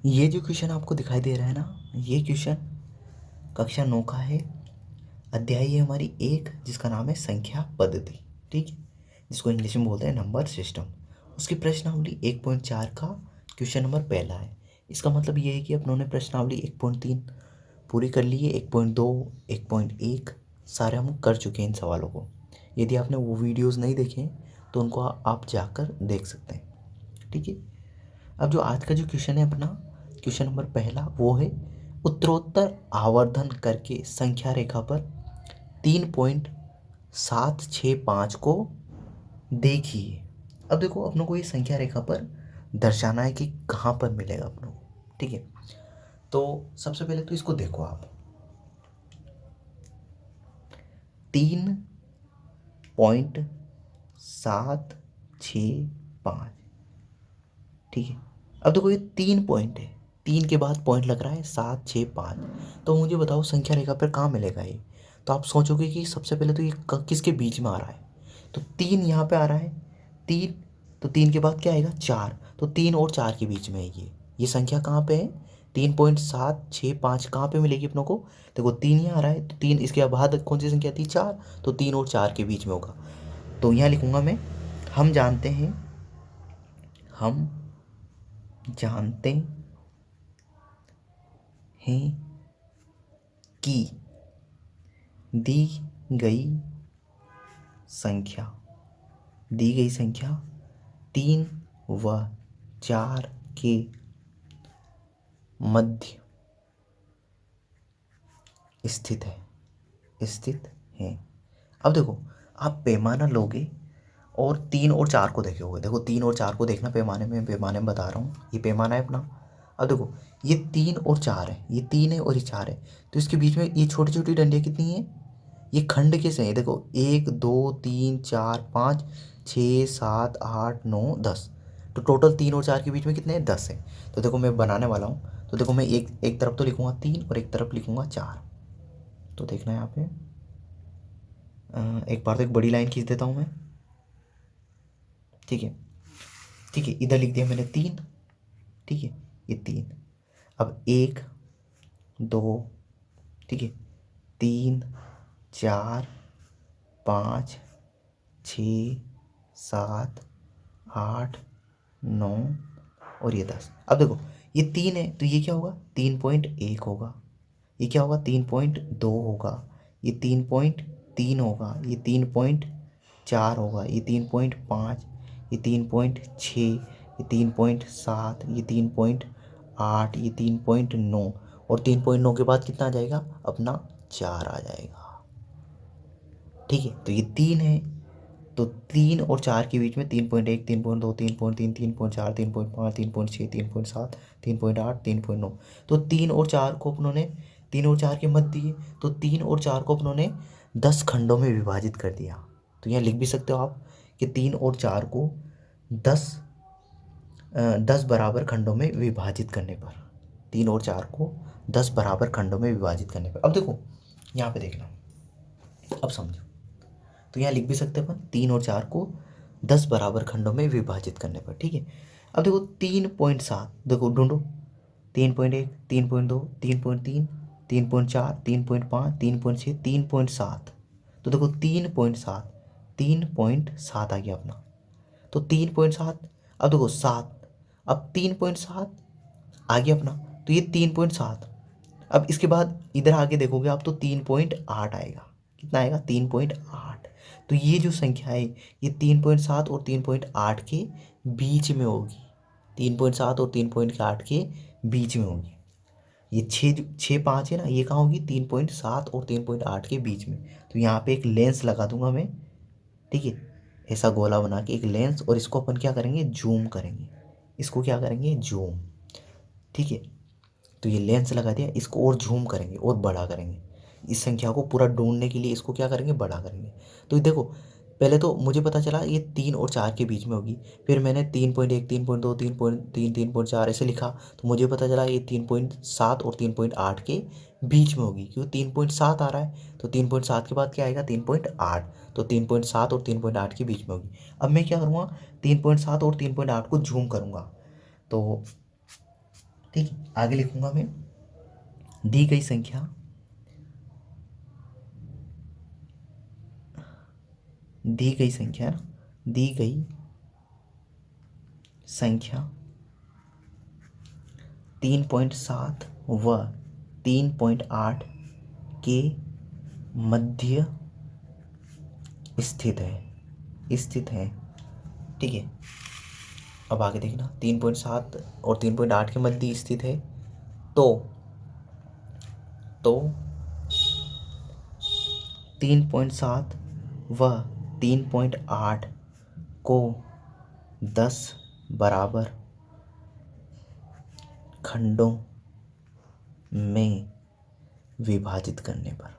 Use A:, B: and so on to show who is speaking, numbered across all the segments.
A: ये जो क्वेश्चन आपको दिखाई दे रहा है ना, ये क्वेश्चन कक्षा 9 का है। अध्याय है हमारी 1, जिसका नाम है संख्या पद्धति, ठीक है, जिसको इंग्लिश में बोलते हैं नंबर सिस्टम। उसकी प्रश्नावली 1.4 का क्वेश्चन नंबर पहला है। इसका मतलब ये है कि अपनों ने प्रश्नावली 1.3 पूरी कर ली है, 1.2, 1.1 सारे हम कर चुके हैं इन सवालों को। यदि आपने वो वीडियोस नहीं देखे हैं तो उनको आप जाकर देख सकते हैं, ठीक है। अब जो आज का जो क्वेश्चन है अपना, क्वेश्चन नंबर पहला, वो है उत्तरोत्तर आवर्धन करके संख्या रेखा पर 3.765 को देखिए। अब देखो अपनों को ये संख्या रेखा पर दर्शाना है कि कहाँ पर मिलेगा अपनों को, ठीक है। तो सबसे पहले तो इसको देखो आप, 3.765, ठीक है। अब देखो ये 3 पॉइंट है, 3 के बाद पॉइंट लग रहा है 765। तो मुझे बताओ संख्या रेखा पर कहाँ मिलेगा ये। तो आप सोचोगे कि सबसे पहले तो ये किसके बीच में आ रहा है। तो 3 यहाँ पे आ रहा है, 3, तो 3 के बाद क्या आएगा 4, तो 3 और 4 के बीच में है ये संख्या कहाँ पे है, 3.765 कहाँ पे मिलेगी अपनों को। देखो 3 यहाँ आ रहा है, तो 3 इसके बाद कौन सी संख्या थी 4, तो 3 और 4 के बीच में होगा। तो यहाँ लिखूंगा मैं, हम जानते हैं, हम जानते हैं कि दी गई संख्या, दी गई संख्या 3 व 4 के मध्य स्थित है। अब देखो आप पैमाना लोगे और 3 और 4 को देखोगे। देखो 3 और 4 को देखना, पैमाने में बता रहा हूँ, ये पैमाना है अपना। अब देखो ये 3 और 4 है, ये 3 है और ये 4 है, तो इसके बीच में ये छोटी छोटी डंडियाँ कितनी है, ये खंड कैसे हैं। देखो 1 2 3 4 5 6 7 8 9 10, तो टोटल 3 और 4 के बीच में कितने हैं 10 है। तो देखो मैं बनाने वाला हूँ, तो देखो मैं एक तरफ तो लिखूँगा 3 और एक तरफ लिखूँगा 4। तो देखना यहाँ पे एक बार तो एक बड़ी लाइन खींच देता हूँ मैं, ठीक है, ठीक है। इधर लिख दिया मैंने 3, ठीक है, ये 3। अब 1 2, ठीक है, 3 4 5 6 7 8 9 और ये 10। अब देखो ये 3 है, तो ये क्या होगा 3.1 होगा, ये क्या होगा 3.2 होगा, ये 3.3 होगा, ये 3.4 होगा, ये 3.5, ये 3.6, ये 3.7, ये 3.8, ये 3.9, और 3.9 के बाद कितना आ जाएगा अपना 4 आ जाएगा, ठीक है। तो ये 3 है, तो 3 और 4 के बीच में 3.1 3.2 3.3 3.4 3.5 3.6 3.7 3.8 3.9, तो 3 और 4 को अपनों ने 3 और 4 के मध्य दिए, तो 3 और 4 को अपनों ने 10 खंडों में विभाजित कर दिया। तो यहाँ लिख भी सकते हो आप कि 3 और 4 को 10 बराबर खंडों में विभाजित करने पर, 3 और 4 को 10 बराबर खंडों में विभाजित करने पर। अब देखो यहाँ पे देखना, अब समझो, तो यहाँ लिख भी सकते हैं अपन 3 और 4 को 10 बराबर खंडों में विभाजित करने पर, ठीक है। अब देखो 3.7, देखो ढूंढो, 3.1 3.2 3.3 3.4 3.5 3.6 3.7, तो देखो 3.7 आ गया अपना, तो 3.7। अब देखो 7, अब 3.7 आ गया अपना, तो ये 3.7। अब इसके बाद इधर आगे देखोगे आप तो 3.8 आएगा, कितना आएगा 3.8। तो ये जो संख्या है ये 3.7 और 3.8 के बीच में होगी, 3.7 और 3.8 के बीच में होगी। ये 6 5 है ना, ये कहाँ होगी 3.7 और 3.8 के बीच में। तो यहाँ पे एक लेंस लगा दूंगा मैं, ठीक है, ऐसा गोला बना के एक लेंस, और इसको अपन क्या करेंगे जूम करेंगे, इसको क्या करेंगे जूम, ठीक है। तो ये लेंस लगा दिया, इसको और जूम करेंगे और बड़ा करेंगे, इस संख्या को पूरा ढूंढने के लिए इसको क्या करेंगे बड़ा करेंगे। तो देखो पहले तो मुझे पता चला ये 3 और 4 के बीच में होगी, फिर मैंने 3.1 3.2 3.3 3.4 ऐसे लिखा, तो मुझे पता चला ये 3.7 और 3.8 के बीच में होगी, क्योंकि 3.7 आ रहा है, तो 3.7 के बाद क्या आएगा 3.8, तो 3.7 और 3.8 के बीच में होगी। अब मैं क्या करूँगा 3.7 और 3.8 को जूम करूँगा, तो ठीक है, आगे लिखूंगा मैं, दी गई संख्या दी गई संख्या दी गई संख्या 3.7 व 3.8 के मध्य स्थित है। ठीक है, अब आगे देखना, 3.7 और 3.8 के मध्य स्थित है तो 3.7 व 3.8 को 10 बराबर खंडों में विभाजित करने पर।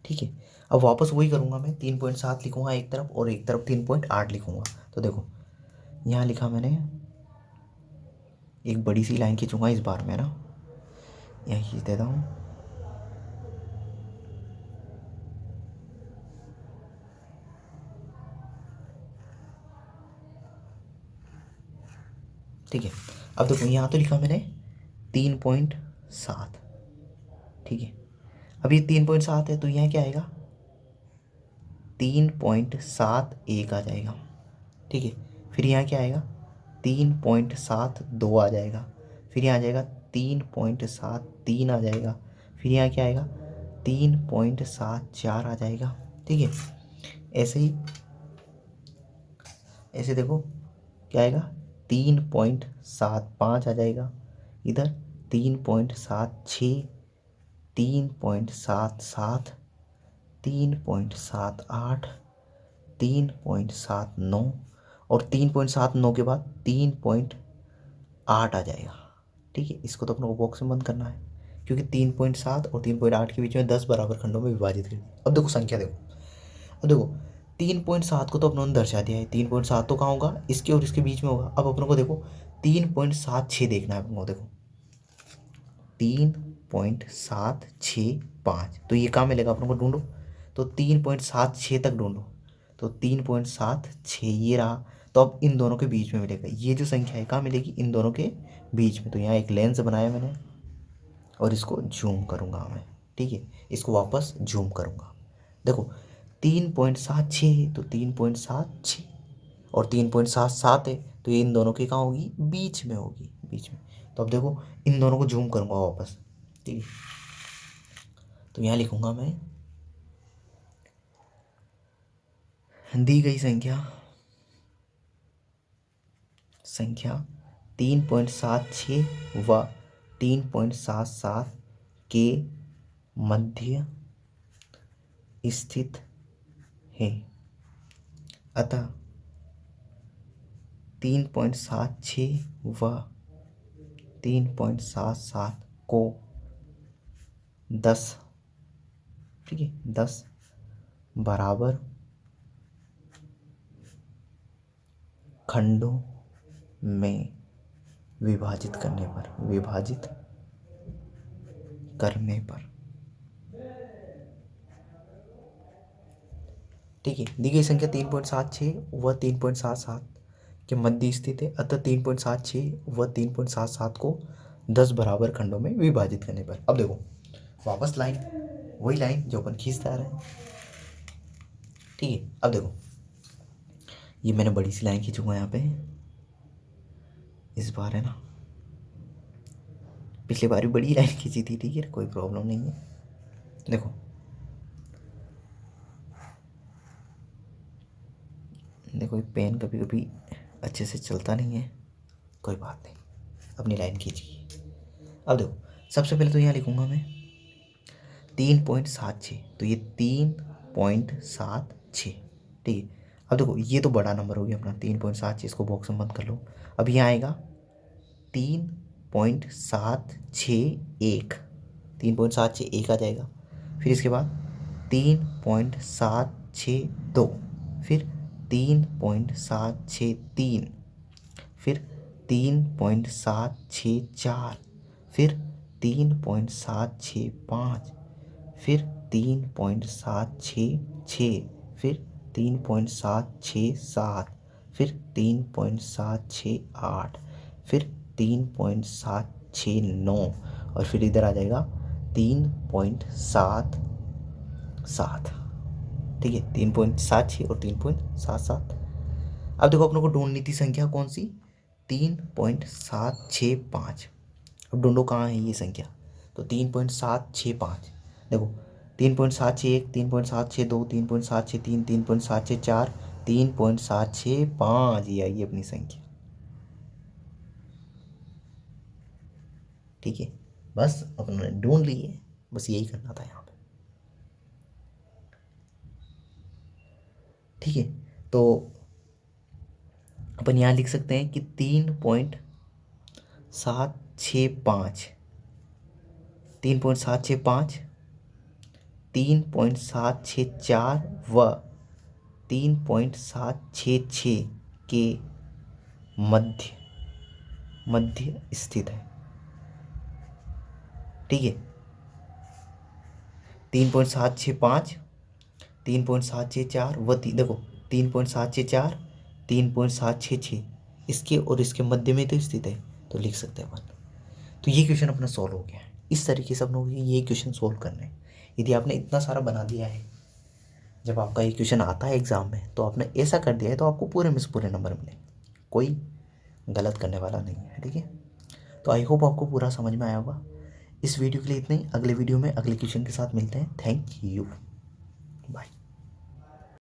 A: ठीक है, अब वापस वही करूँगा मैं, 3.7 लिखूँगा एक तरफ और एक तरफ 3.8 लिखूँगा। तो देखो यहाँ लिखा मैंने, एक बड़ी सी लाइन खींचूँगा इस बार में ना, यहाँ खींच देता हूँ। ठीक है, अब देखो यहाँ तो लिखा मैंने 3.7। ठीक है, अब ये 3.7 है तो यहाँ क्या आएगा, 3.71 आ जाएगा। ठीक है, फिर यहाँ क्या आएगा, 3.72 आ जाएगा। फिर यहाँ आ जाएगा 3.73 आ जाएगा। फिर यहाँ क्या आएगा, 3.74 आ जाएगा। ठीक है, ऐसे देखो क्या आएगा, 3.75 आ जाएगा। इधर 3.76, 3.77, 3.78, 3.79 और 3.79 के बाद 3.8 आ जाएगा। ठीक है, इसको तो अपने को बॉक्स में बंद करना है, क्योंकि 3.7 और 3.8 के बीच में 10 बराबर खंडों में विभाजित कर। अब देखो संख्या देखो, अब देखो 3.7 को तो अपनों ने दर्शा दिया है, 3.7 तो कहाँ होगा, इसके और इसके बीच में होगा। अब अपनों को देखो 3.76 देखना है अपनों को, देखो 3.765, तो ये कहाँ मिलेगा अपनों को, ढूंढो। तो 3.76 तक ढूंढो, तो 3.76 ये रहा। तो अब इन दोनों के बीच में मिलेगा, ये जो संख्या है कहाँ मिलेगी, इन दोनों के बीच में। तो यहाँ एक लेंस बनाया मैंने और इसको जूम करूँगा मैं। ठीक है, इसको वापस जूम करूँगा। देखो 3.76 है तो 3.76 और 3.77 है तो ये इन दोनों की कहाँ होगी, बीच में होगी, बीच में। तो अब देखो इन दोनों को जूम करूँगा वापस। ठीक है, तो यहाँ लिखूँगा मैं, दी गई संख्या 3.76 व 3.77 के मध्य स्थित है, अतः 3.76 व 3.77 को 10, ठीक है, 10 बराबर खंडों में विभाजित करने पर। ठीक है, दी गई संख्या 3.76 व 3.77 के मध्य स्थित है, अतः 3.76 व 3.77 को 10 बराबर खंडों में विभाजित करने पर। अब देखो वापस लाइन, वही लाइन जो अपन खींचते आ रहे हैं। ठीक है, अब देखो ये मैंने बड़ी सी लाइन खींचूंगा यहाँ पे इस बार, है ना, पिछली बार भी बड़ी लाइन खींची थी। ठीक है, कोई प्रॉब्लम नहीं है। देखो देखो, ये पेन कभी कभी अच्छे से चलता नहीं है, कोई बात नहीं, अपनी लाइन खींचिए। अब देखो सबसे पहले तो यहाँ लिखूंगा मैं 3.76, तो ये 3.76। ठीक है, अब देखो ये तो बड़ा नंबर हो गया अपना 3.76, इसको बॉक्स में बंद कर लो। अब यहाँ आएगा 3.761, 3.761 आ जाएगा। फिर इसके बाद 3.762, फिर 3.763, फिर 3.764, फिर 3.765, फिर 3.766, फिर 3.767, फिर 3.768, फिर 3.769 और फिर इधर आ जाएगा 3.77। ठीक है, 3.76 और 3.77। अब देखो अपने को ढूंढनी थी संख्या कौन सी, 3.765। अब ढूंढो कहाँ है ये संख्या, तो 3.765 देखो, 3.761, 3.762, 3.763, 3.764, 3.765, ये आई अपनी संख्या। ठीक है, बस अपने ढूंढ लिए, बस यही करना था यहाँ पे। ठीक है, तो अपन यहाँ लिख सकते हैं कि 3.765, 3.765, 3.764 व 3.766 के मध्य मध्य स्थित है। ठीक है, 3.765, 3.764 व देखो 3.764, 3.766 इसके और इसके मध्य में तो स्थित है, तो लिख सकते हैं अपन। तो ये क्वेश्चन अपना सॉल्व हो गया है। इस तरीके से अपन को ये क्वेश्चन सॉल्व करना है। यदि आपने इतना सारा बना दिया है, जब आपका ये क्वेश्चन आता है एग्जाम में, तो आपने ऐसा कर दिया है, तो आपको पूरे में से पूरे नंबर मिले, कोई गलत करने वाला नहीं है। ठीक है, तो आई होप आपको पूरा समझ में आया होगा। इस वीडियो के लिए इतना ही, अगले वीडियो में अगले क्वेश्चन के साथ मिलते हैं। Thank you, bye.